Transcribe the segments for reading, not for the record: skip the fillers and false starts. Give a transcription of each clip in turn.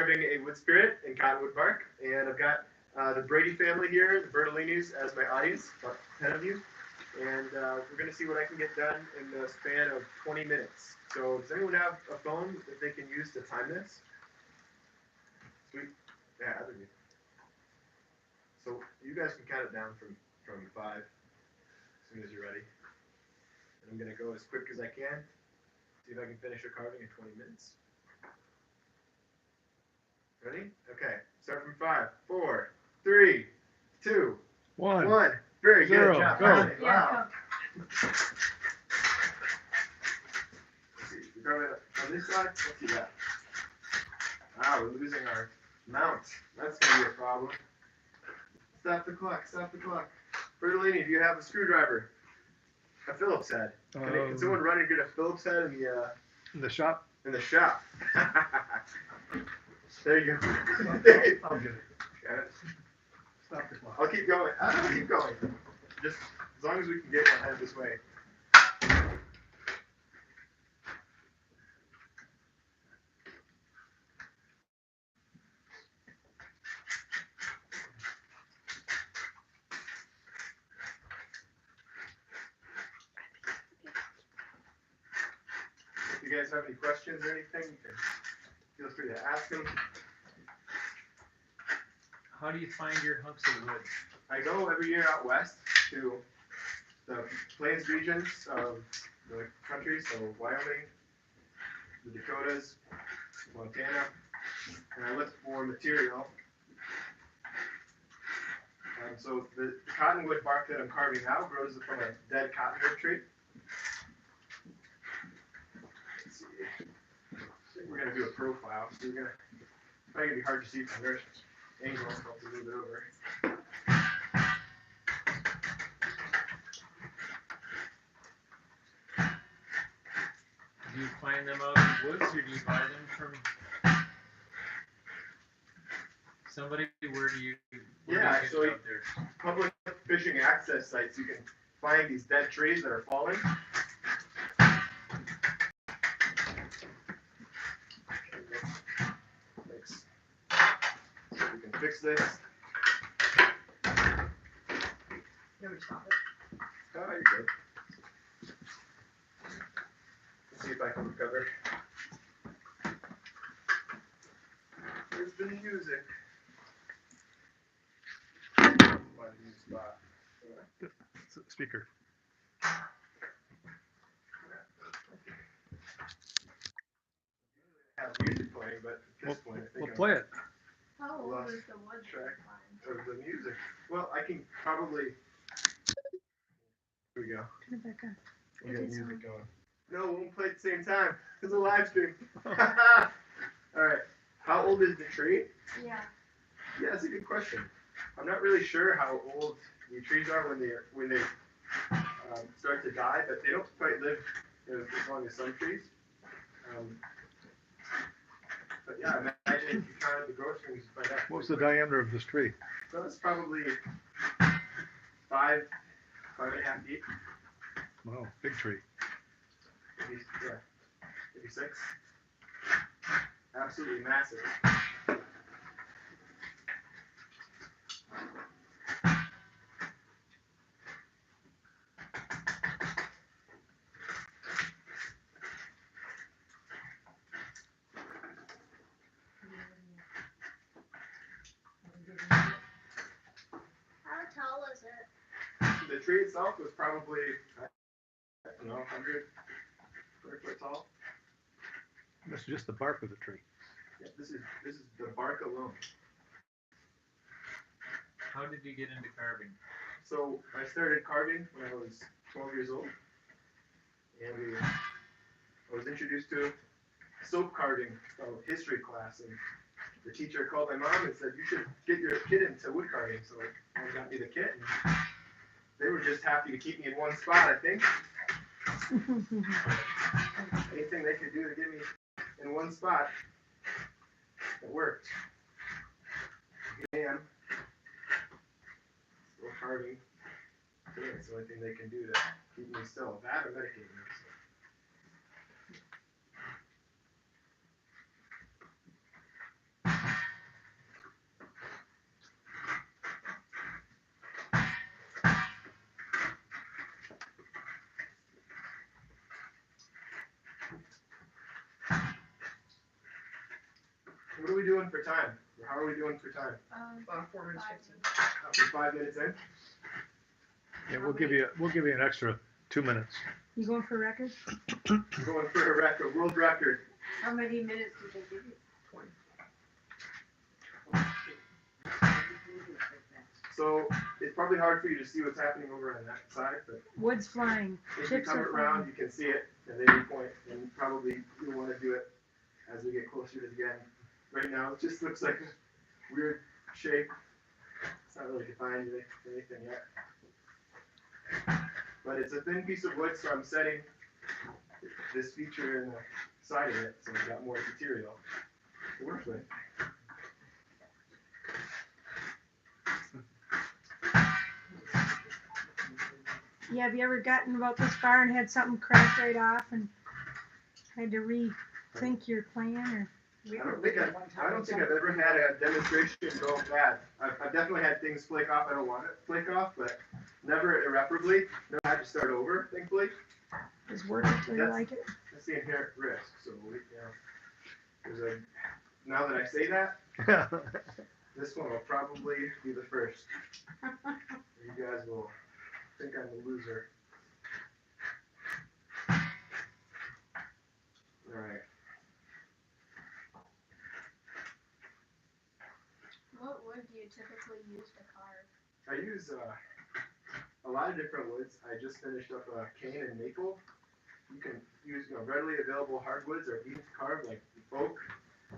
carving a wood spirit in cottonwood bark, and I've got the Brady family here, the Bertolinis, as my audience, about 10 of you, and we're going to see what I can get done in the span of 20 minutes. So does anyone have a phone that they can use to time this? Sweet. Yeah, other you. So you guys can count it down from 5 as soon as you're ready. And I'm going to go as quick as I can. See if I can finish a carving in 20 minutes. Ready? Okay. Start from 5, 4, 3, 2, 1. Very good job. Go. Wow. Let's see. We carve it on this side. Let's see that. Wow, we're losing our mount. That's going to be a problem. Stop the clock. Stop the clock. Bertolini, do you have a screwdriver? A Phillips head. Can someone run and get a Phillips head in the shop? In the shop. There you go. I'll get it. Got it. Stop the clock. I'll keep going. I'll keep going. Just as long as we can get one head this way. If you guys have any questions or anything, feel free to ask them. How do you find your hunks of wood? I go every year out west to the plains regions of the country, so Wyoming, the Dakotas, Montana, and I look for material. So the cottonwood bark that I'm carving now grows from a dead cottonwood tree. Let's see. We're going to do a profile, so you're probably going to be hard to see from this angle. I'll move it over. Do you find them out in the woods, or do you buy them from somebody? Where do you get out there? Public fishing access sites, you can find these dead trees that are falling. Thanks. So we can fix this. Stop it. Oh, you're good. Let's see if I can recover. Where's the music? Find a new spot. Speaker. Have music playing, but at this point, I think We'll play it. How old Lost is the wood track line? of the music. Well, I can probably. Here we go. Turn it back on. We'll get music going. No, we won't play at the same time. It's a live stream. All right. How old is the tree? Yeah. Yeah, that's a good question. I'm not really sure how old the trees are when they start to die, but they don't quite live as long as some trees. But yeah, I imagine if you counted the growth rings, you find out. What's the diameter of this tree? So it's probably 5.5 feet. Wow, big tree. Maybe, yeah, maybe 6. Absolutely massive. How tall is it? The tree itself was probably, I don't know, 100 foot tall. This is just the bark of the tree. Yeah, this is the bark alone. How did you get into carving? So I started carving when I was 12 years old, and I was introduced to soap carving history class, and the teacher called my mom and said, "You should get your kid into wood carving." So I got me the kit, and they were just happy to keep me in one spot, I think. Anything they could do to get me in one spot, it worked. And still carving. Today, it's the only thing they can do to keep me still. That or medicate me. So. What are we doing for time? How are we doing for time? 4 minutes 15. After 5 minutes in? Yeah, we'll give you an extra 2 minutes. You going for a record? Going for a record, world record. How many minutes did they give you? 20. So it's probably hard for you to see what's happening over on that side, but Wood's flying. if you Chips come are around, flying. you can see it, and then you point, and probably you'll want to do it as we get closer to the end. Right now, it just looks like a weird shape. It's not really defined anything yet. But it's a thin piece of wood, so I'm setting this feature in the side of it, so I've got more material to work with. Yeah, have you ever gotten about this far and had something crack right off and had to rethink your plan or? I don't think I've ever had a demonstration go bad. I've definitely had things flake off I don't want it to flake off, but never irreparably. Never had to start over, thankfully. Just work it till you like it? That's the inherent risk. So, now that I say that, this one will probably be the first. You guys will think I'm a loser. Alright. What wood do you typically use to carve? I use a lot of different woods. I just finished up a cane and maple. You can use readily available hardwoods are easy to carve, like oak,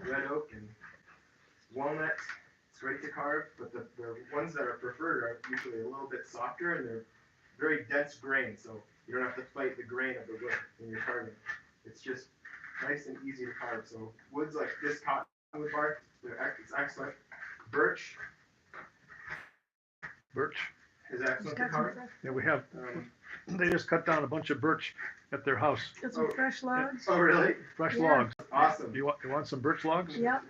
red oak, and walnut. It's great to carve, but the ones that are preferred are usually a little bit softer and they're very dense grain, so you don't have to fight the grain of the wood when you're carving. It's just nice and easy to carve. So woods like this cottonwood bark, it's excellent. Birch is It's excellent to got some carve. fresh, Yeah, we have, they just cut down a bunch of birch at their house, got some fresh logs. Oh, really? fresh Yeah. logs. Awesome. You want some birch logs? Yep.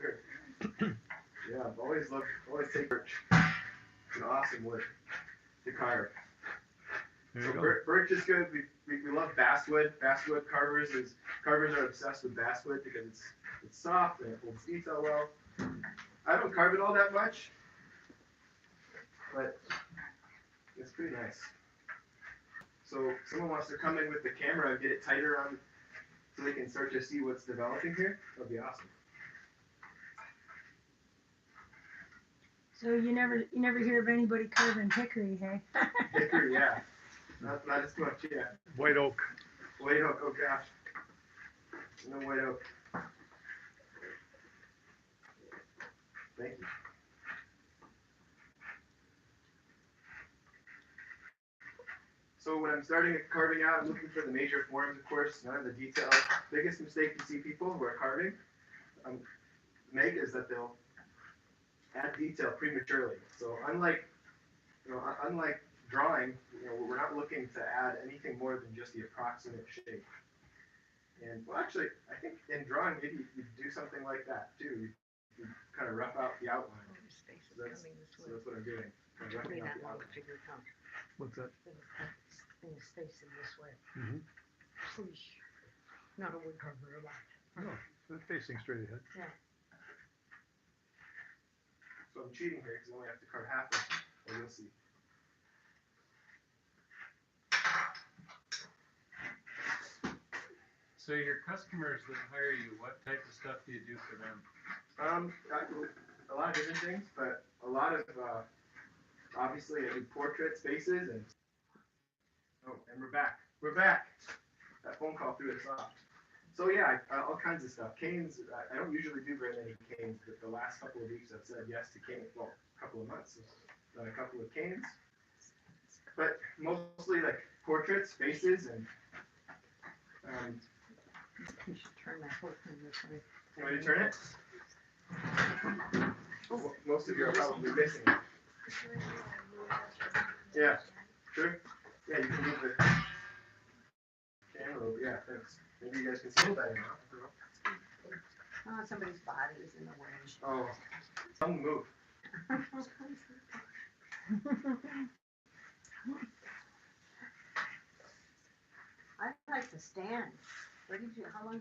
Yeah, I've always take birch. It's an awesome wood to carve. There So you go. birch is good. We love basswood. Basswood carvers are obsessed with basswood because it's soft and it holds detail well. I don't carve it all that much, but it's pretty nice. So someone wants to come in with the camera and get it tighter on so they can start to see what's developing here. That'd be awesome. So you never hear of anybody carving hickory, hey? Hickory, yeah. Not as much, yeah. White oak. White oak, oh gosh. No white oak. Thank you. So when I'm starting carving out, I'm looking for the major forms, of course, none of the details. Biggest mistake you see people who are carving make is that they'll add detail prematurely. So unlike drawing, we're not looking to add anything more than just the approximate shape. And well, actually, I think in drawing, maybe you do something like that too. You kind of rough out the outline. So that's what I'm doing. I'm roughing out the outline. What's that? Thing is facing this way. Mhm. Please, not a wood carver, a lot. No, they're facing straight ahead. So I'm cheating here because I only have to carve half of it. Well, you'll see. So your customers that hire you, what type of stuff do you do for them? A lot of different things, but a lot of obviously I do portraits, faces, and we're back. We're back. That phone call threw us off. So yeah, all kinds of stuff. Canes. I don't usually do very many canes, but the last couple of weeks I've said yes to canes. Well, a couple of months, done a couple of canes, but mostly like portraits, faces, and. You should turn that whole thing this way. You want me to turn it? Most of you are probably missing it. Yeah, sure. Yeah, you can move the camera over. Yeah, thanks. Maybe you guys can see better now. Oh, somebody's body is in the way. Oh, some move. I like to stand. How long?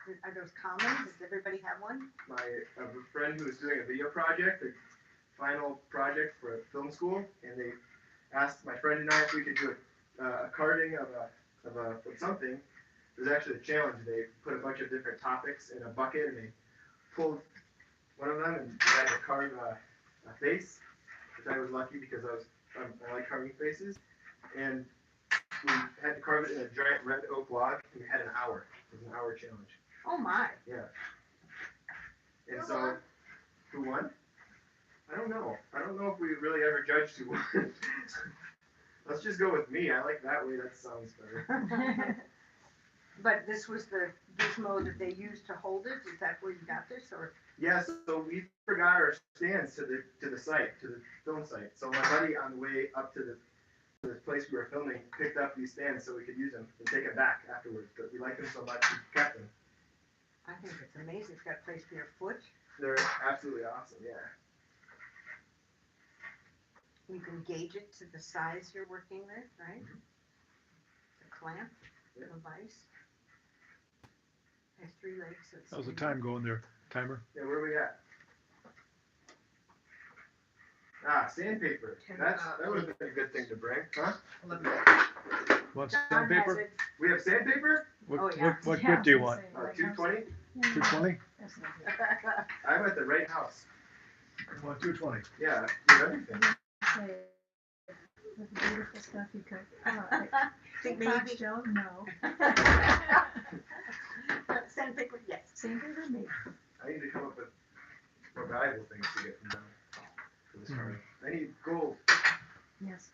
Are those common? Does everybody have one? I have a friend who was doing a video project, a final project for a film school, and they asked my friend and I if we could do a carving of something. It was actually a challenge. They put a bunch of different topics in a bucket, and they pulled one of them, and we had to carve a face, which I was lucky because I like carving faces, and we had to carve it in a giant red oak log, and we had an hour. It was an hour challenge. Oh my. Yeah. And so, who won? I don't know. I don't know if we really ever judged who won. Let's just go with me. I like that way. That sounds better. But this was the gizmo that they used to hold it? Is that where you got this, or? Yeah, so we forgot our stands to the site, to the film site. So my buddy on the way up to the place we were filming picked up these stands so we could use them and take them back afterwards. But we liked them so much we kept them. I think it's amazing. It's got a place for your foot. They're absolutely awesome, yeah. You can gauge it to the size you're working with, right? Mhm. The clamp, Yeah. the vise. Has 3 legs. So it's How's the time going there? Timer? Yeah, where are we at? Ah, sandpaper. That would have been a good thing to bring, huh? Want John has sandpaper? it. We have sandpaper? What, Oh, yeah. what grit do you want? 220? 220? I'm at the right house. Want 220? Yeah, do everything. With the beautiful stuff you cook. Think Fox maybe. Joe? No. Sandpaper, yes. Sandpaper, maybe. I need to come up with more valuable things to get from them for this card. I need gold. Yes.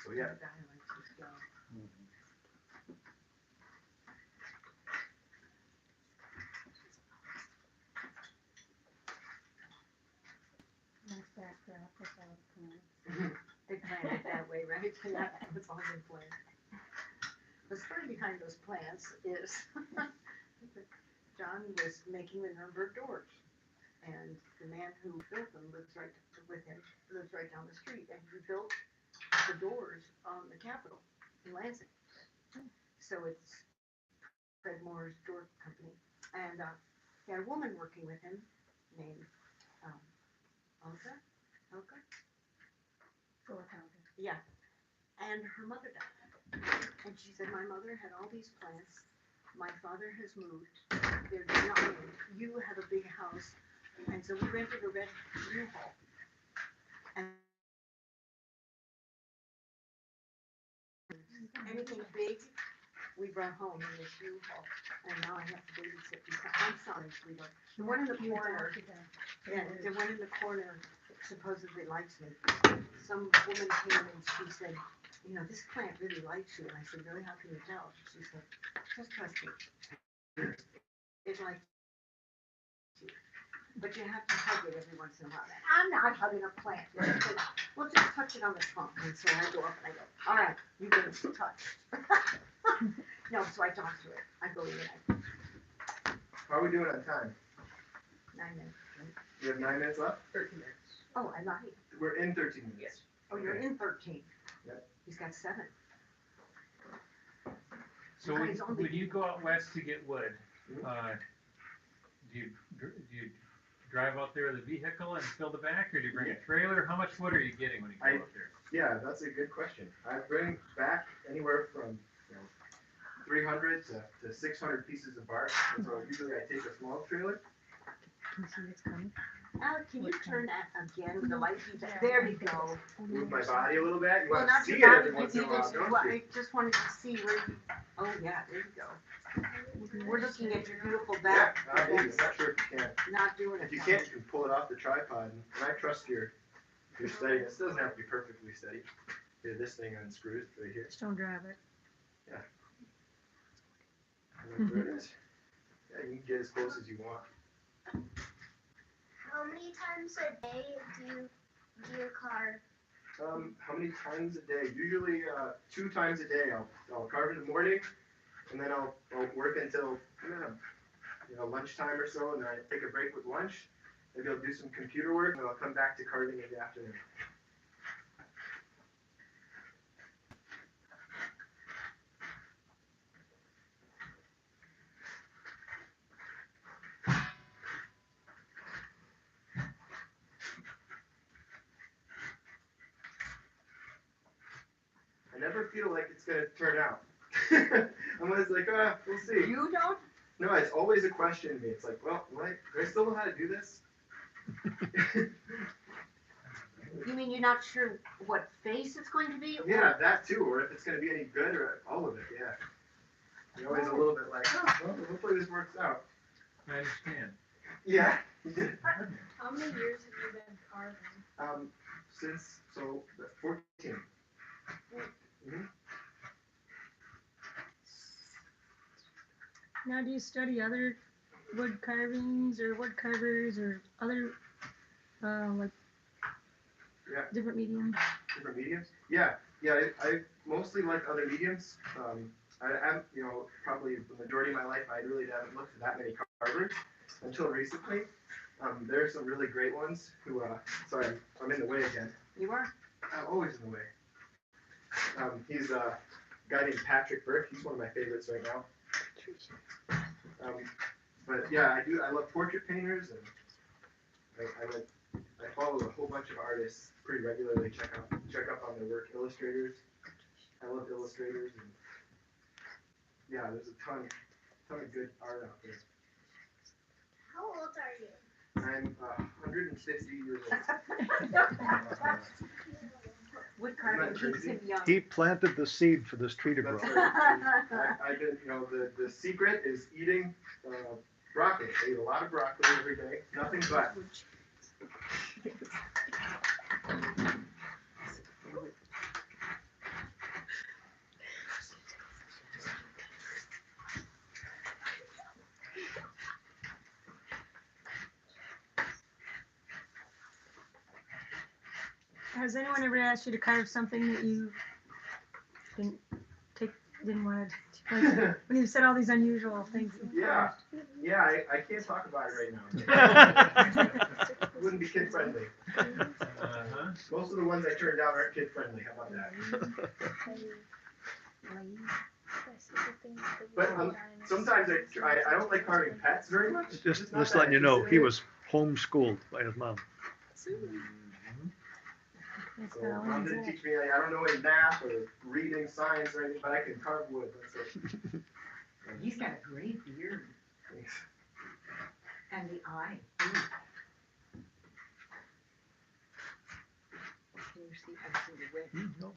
So yeah, Nice backdrop with all the plants. They planned it that way, right? Yeah, it's all been planned. The story behind those plans is John was making the Nuremberg doors, and the man who built them lives right with him, lives right down the street, and he built the doors on the Capitol in Lansing. So it's Fred Moore's Door Company, and he had a woman working with him named Olga. Yeah, and her mother died. And she said, my mother had all these plants. My father has moved. They're not moved. You have a big house. And so we rented a red U-Haul. And anything big, we brought home in this U-Haul. And now I have to babysit because I'm sorry, sweetheart. The one in the corner, yeah, the one in the corner supposedly likes me. Some woman came and she said, you know, this plant really likes you. And I said, really, how can you tell? She said, just trust me. It likes you. But you have to hug it every once in a while. And I'm not hugging a plant. Well, just touch it on the trunk. And so I go up and I go, all right, you get it touched. No, so I talk to it. I go in. how are we doing on time? 9 minutes. We have 9 minutes left? 13 minutes. Oh, I lied. We're in 13 minutes. Yes. Oh, you're in 13. Yep. He's got 7. So when you go out west to get wood, Mhm. Do you drive out there with a vehicle and fill the back, or do you bring a trailer? How much wood are you getting when you go out there? Yeah, that's a good question. I bring back anywhere from 300 to 600 pieces of bark. And so usually I take a small trailer. Can you see it's coming? Alec, can you turn that again? The light feeds. There you go. Move my body a little bit. You Well, want not to see it your every body, once in a you while, just, don't well, you? I just wanted to see where you, oh yeah, there you go. We're looking at your beautiful Yeah, back. I'm That's not sure if you can. not doing it. If you can't, you can pull it off the tripod. And I trust your steadiness. It doesn't have to be perfectly steady. Here, this thing unscrews right here. Just don't drive it. And there it is. Yeah, you can get as close as you want. How many times a day do you carve? How many times a day? Usually 2 times a day. I'll carve in the morning, and then I'll work until lunchtime or so, and then I take a break with lunch. Maybe I'll do some computer work, and I'll come back to carving in the afternoon. feel like it's gonna turn out. I'm always like, we'll see. You don't? No, it's always a question to me. It's like, well, do I still know how to do this? You mean you're not sure what face it's going to be? Or- Yeah, that too, or if it's gonna be any good, or all of it. Yeah. You're always a little bit like, well, hopefully this works out. I understand. Yeah. How many years have you been carving? Since 14. Mm-hmm. Now, do you study other wood carvings or wood carvers or other, like, Yeah. different mediums? Different mediums? Yeah. I mostly like other mediums. I'm, probably the majority of my life, I really haven't looked at that many carvers until recently. There are some really great ones who, sorry, I'm in the way again. You are? I'm always in the way. He's a guy named Patrick Burke. He's one of my favorites right now. But yeah, I love portrait painters, and I follow a whole bunch of artists pretty regularly. Check up on their work. Illustrators. I love illustrators, and yeah, there's a ton of good art out there. How old are you? I'm 150 years old. Woodcarving keeps him young. He planted the seed for this tree to grow. That's right. I've been, the secret is eating broccoli. I eat a lot of broccoli every day. Nothing but. Has anyone ever asked you to carve something that you didn't want to, like, when you said all these unusual things? Yeah, I can't talk about it right now. Wouldn't be kid friendly. Uh-huh. Most of the ones I turned down aren't kid friendly. How about that? But sometimes I don't like carving pets very much. Just not that letting you know, interested he in it. was homeschooled by his mom. It's So got all mom these, didn't teach me. I don't know any math or reading, science, or anything, but I can carve wood. That's it. He's got a great beard. Thanks. And the eye. Can you see? I see the whip. No.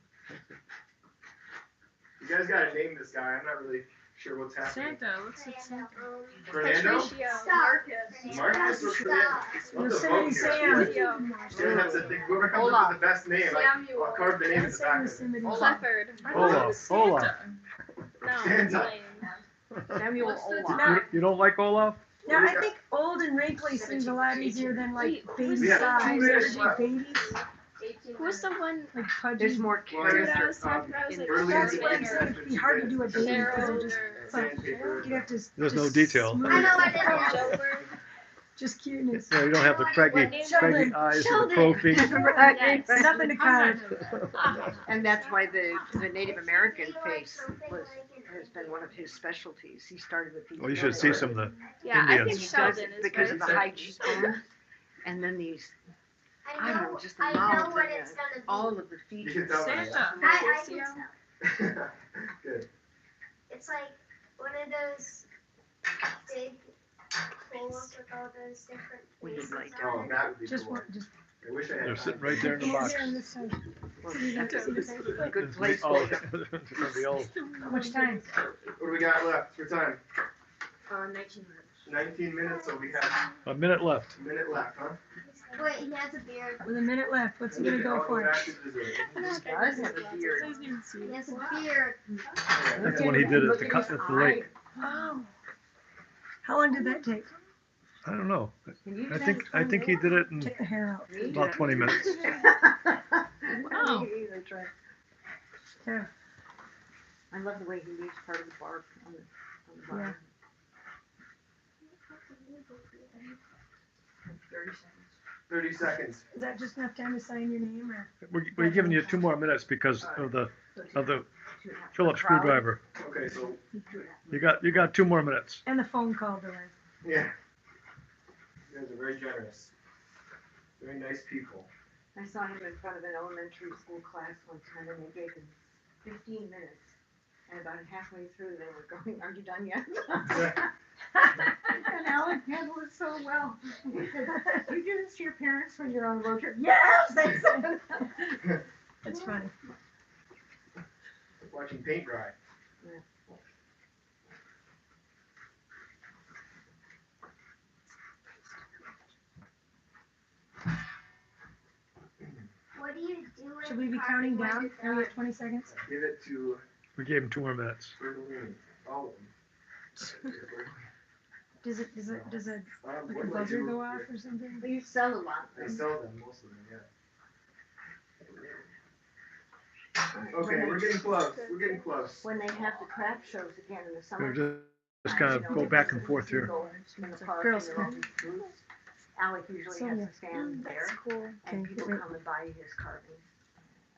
You guys gotta name this guy. I'm not really sure what's happening. Santa, what's it Santa? Fernando? Stop. Marcus or Fernando? What's the vote Yosemite here? Sam. Sam, that's the thing. Whoever comes up with the best name, I'll carve the name in the back of it. Yosemite. Clifford. Olaf. No, Santa. it's lame. Samuel What's the Olaf. No. You don't like Olaf? Now, I think old and wrinkly seems a lot easier than like baby We have size. 2 minutes Or left. babies, Who's the one like pudgy. There's more Well, I carrots. guess that I was talking about? I was like, Burley That's is what I'm the saying. It'd be hard to do a baby because Gerald they're just or Sandpaper. you'd have to. There's no just detail. smooth I know it. what it is. Joker. Just cuteness. Yeah, you don't have the craggy Sheldon. eyes and the pro feet. Remember that Yes. game? Nothing to carve. And that's why the Native American face has been one of his specialties. He started with these. Well, you should see some of the Yeah, I think Indians. He does Sheldon it is because of the very high good. cheekbones, and then these, I don't know, just the I know mouth what and it's gonna be. all of the You features. can tell. Santa. I Lucio. can tell. Good. It's like one of those big bowls with all those different We did faces like Oh, on it. that would be Just cool. one, just. I wish I had. They're time. sitting right there in the Over box. here on this side. Well, See that- that's see the face? a good place Oh, for them. it's gonna be old. How much time? What do we got left for time? 19 minutes. 19 minutes, so we have A minute left. a minute left, huh? Wait, he has a beard. With a minute left, what's he gonna I'll go go for? back to dessert. He does have a beard. He has a beard. That's when he did it at the lake. Oh. How long did that take? I don't know. Can you I think he did it in Take the hair out. about 20 minutes. Wow. That's right. Yeah. I love the way he leaves part of the bark on the bottom. Yeah. 30 seconds. 30 seconds. Is that just enough time to sign your name or? We're giving you 2 more minutes because of the Phillips screwdriver. Okay, so, You got 2 more minutes. And the phone call delay. yeah. You guys are very generous. Very nice people. I saw him in front of an elementary school class one time and he gave him 15 minutes. And about halfway through, they were going, "Are you done yet?" And Alec handled it so well. He said, "You do this to your parents when you're on a road trip?" "Yes," they said. That's funny. Watching paint dry. What do you do with Should we be carving counting when down? it's Are we done? at 20 seconds? Give it to We gave him 2 more minutes. Bertolini. All of them. Does a like a what do I buzzer do? go off or something? You sell a lot. I sell them, most of them, yeah. Okay, we're getting close. We're getting close. When they have the craft shows again in the We'll summer. just kind of go back and forth here. In the park, Girls' and there are all these booths. Alec usually So, has yeah. a stand there, Cool. and Okay, people wait. come and buy his carvings.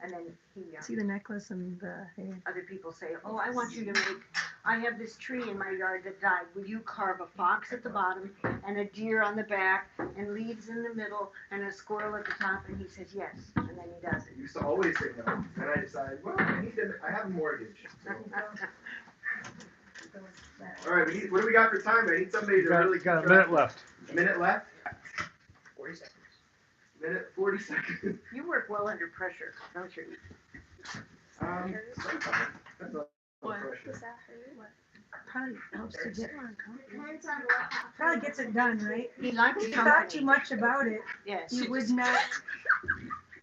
And then he, See the necklace and the hair. other people say, "Oh, I want you to make, I have this tree in my yard that died. Will you carve a fox at the bottom and a deer on the back and leaves in the middle and a squirrel at the top?" And he says, "Yes." And then he does I it. used to always say no, and I decided, well, I have a mortgage. So. All right, what do we got for time? I need somebody to really Got a keep minute track. left. A minute left? 40 seconds. Minute, 40 seconds. You work well under pressure, don't you? Sometimes. That's all pressure. Does that hurt? Probably helps to get, Depends on what happens. probably gets it done, right? He likes If you thought too company. much about it, Yes. you would not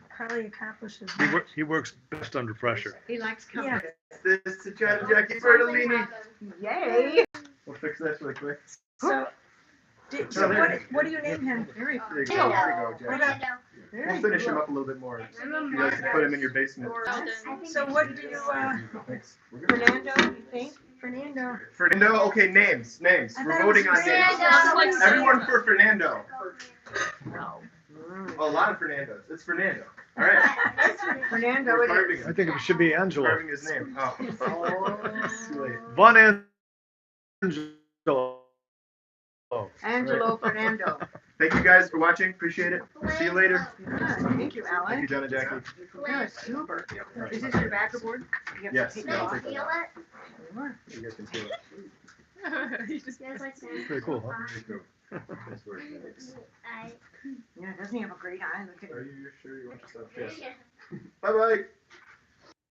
probably accomplish as He, much. he works best under pressure. He likes company. This is Chad and Jackie Bertolini. Yay! We'll fix this really quick. So, so what do you name him? Very There you go, there you go, Jackie. Fernando. We'll finish him up a little bit more. You guys can put him in your basement. So what do you, Thanks. Fernando, you think? Fernando? Fernando, okay, names. I We're thought it voting was on names. Fernando. Everyone for Fernando. No. Oh, a lot of Fernandos. It's Fernando. All right. Fernando, We're it carving is. I him. think it should be Angelo. Carving his name. Oh. Too late. Von Angelo. Angelo Fernando. Thank you guys for watching. Appreciate it. See you later. Thank you, Thank you, Alec. John and Jackie. Yeah, super. Is this your backer board? You have to Yes, take yeah, it I'll off. take Feel that. it? Sure. You guys can see it. You guys like sand? Pretty cool, huh? I. Yeah, doesn't he have a great eye? Look at Are him. you sure you want yourself? Yeah. Bye bye.